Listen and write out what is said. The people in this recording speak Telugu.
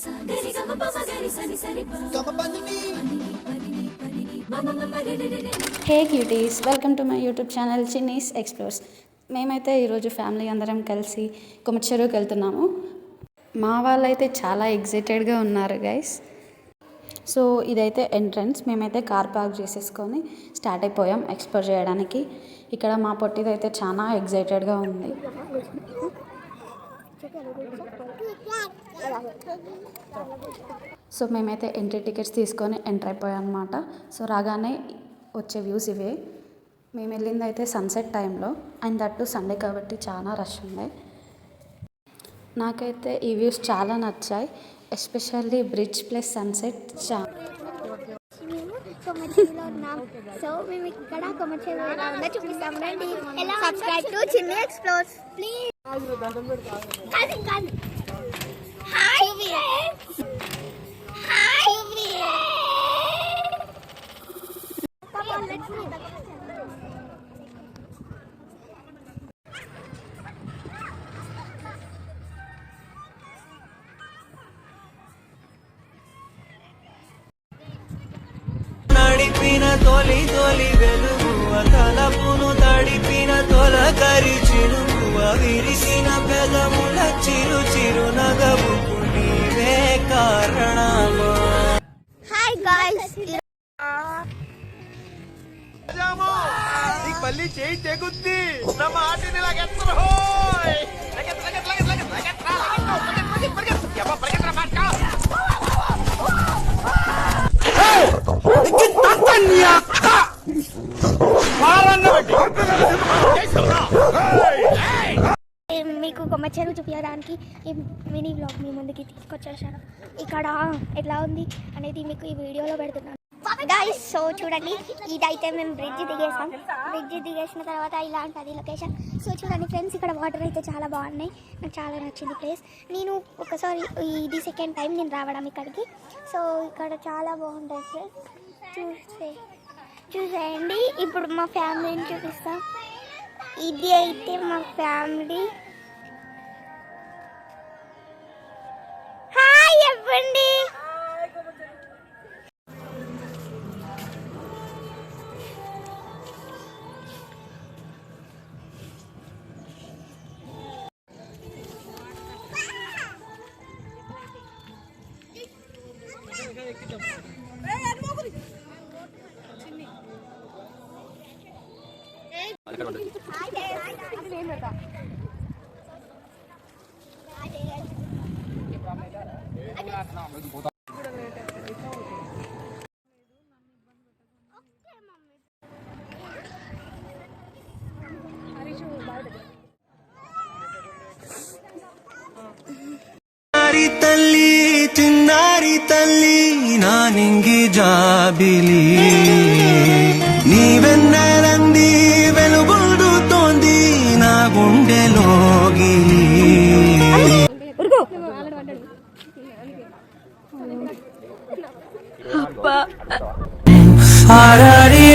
Hey cuties, welcome to my YouTube channel Chinni's explores. మేమైతే ఈరోజు ఫ్యామిలీ అందరం కలిసి కొమచెరువుకి వెళ్తున్నాము. మా వాళ్ళైతే చాలా ఎగ్జైటెడ్గా ఉన్నారు గైస్. సో ఇదైతే ఎంట్రన్స్. మేమైతే కార్ పార్క్ చేసేసుకొని స్టార్ట్ అయిపోయాం ఎక్స్ప్లోర్ చేయడానికి. ఇక్కడ మా పొట్టిదైతే చాలా ఎగ్జైటెడ్గా ఉంది. సో మేమైతే ఎంట్రీ టికెట్స్ తీసుకొని ఎంటర్ అయిపోయాం అనమాట. సో రాగానే వచ్చే వ్యూస్ ఇవే. మేము వెళ్ళింది అయితే సన్సెట్ టైంలో, అండ్ దట్టు సండే కాబట్టి చాలా రష్ ఉండే. నాకైతే ఈ వ్యూస్ చాలా నచ్చాయి, ఎస్పెషల్లీ బ్రిడ్జ్ ప్లస్ సన్సెట్. కొమచెరువులో ఉన్నాం. సో మేము ఇక్కడ కొమచెరువు ఎలా ఉందో చూపిస్తాం. రండి. సబ్స్క్రైబ్ టు చిన్ని explores please. Hi friends. Hi నడిపిన తొలి తొలి వెలుగువ తలపును తడిపిన తొలకరి చిరుకువ విరిసిన పెదముల చిరు చిరు నగవుకు నీవే కారణమా. Hi guys. మళ్ళీ చేయి తెగుద్ది నా మాటిని లాగెత్తరు. హోయ్ లగెత్ లగెత్ లగెత్ లగెత్ లగెత్ రా లగెత్ పరిగెత్ యబ్బ పరిగెత్ రా బాట్కా. తత్తన్యా మారన్న బట్టి మీకు కొమచెరువు చూపించడానికి ఈ మినీ బ్లాగ్ మీ ముందుకి తీసుకొచ్చేసాను. ఇక్కడ ఎట్లా ఉంది అనేది మీకు ఈ వీడియోలో పెడుతున్నాను గైస్. సో చూడండి, ఇదైతే మేము బ్రిడ్జ్ దిగేసాం. బ్రిడ్జ్ దిగేసిన తర్వాత ఇలా ఉంటుంది లొకేషన్. సో చూడండి ఫ్రెండ్స్, ఇక్కడ వాటర్ అయితే చాలా బాగున్నాయి. నాకు చాలా నచ్చింది ప్లేస్. నేను ఒకసారి ఇది సెకండ్ టైం నేను రావడం ఇక్కడికి. సో ఇక్కడ చాలా బాగుంటుంది ఫ్రెండ్స్. చూసేయండి. ఇప్పుడు మా ఫ్యామిలీని చూపిస్తాం. ఇది అయితే మా ఫ్యామిలీ. హాయ్ చెప్పండి. తల్లి చిన్నారి తల్లి నా నింగి జాబిలి నీవెన్నరంది వెలుగొందుతోంది నా గుండెలోగిలి. ఆరాడి